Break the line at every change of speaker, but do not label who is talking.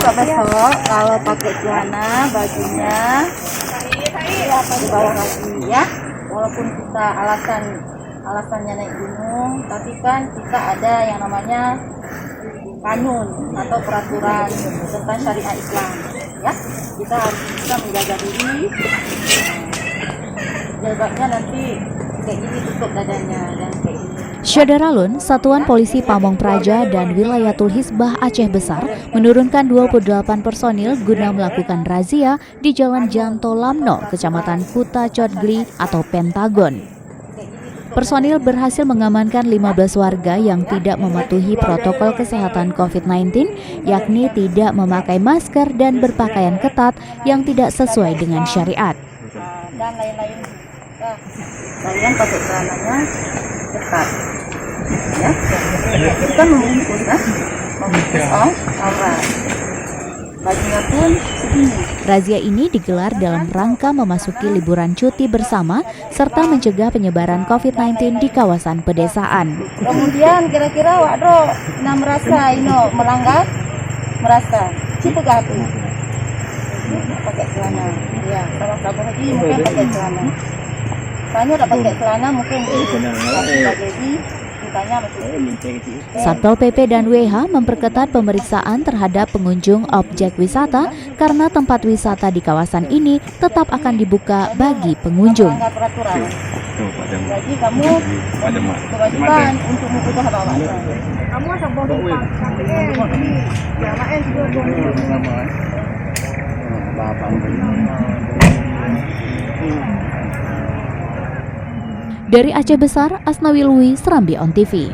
Mulai besok kalau pakai celana bajunya di bawah kaki ya. Walaupun kita alasannya naik gunung, tapi kan kita ada yang namanya kanun atau peraturan tentang syariat Islam ya. Kita harus bisa menjaga diri. Jilbabnya nanti kayak gini tutup dadanya dan kayak gini.
Syadaralun, Satuan Polisi Pamong Praja dan Wilayatul Hizbah Aceh Besar menurunkan 28 personil guna melakukan razia di Jalan Janto Lamno, Kecamatan Kuta Codgli atau Pentagon. Personil berhasil mengamankan 15 warga yang tidak mematuhi protokol kesehatan COVID-19, yakni tidak memakai masker dan berpakaian ketat yang tidak sesuai dengan syariat.
Dan lain-lain. Nah, kalian pakai celananya ketat, ya. Kita membungkus, membungkus aurat. Bajunya pun segini.
Razia ini digelar dalam rangka memasuki liburan cuti bersama serta mencegah penyebaran COVID-19 di kawasan pedesaan.
Kemudian kira-kira wakdo merasa melanggar, merasa cipu gatu. Pakai celana, ya. Sama-sama lagi mungkin pakai celana. Soalnya udah pakai celana mungkin
Satpol PP dan WH memperketat pemeriksaan terhadap pengunjung objek wisata karena tempat wisata di kawasan ini tetap akan dibuka bagi pengunjung.
Jadi kamu kewajiban untuk membuka apa-apa. Kamu asal boleh
Dari Aceh Besar, Asnawi Lui, Serambi On TV.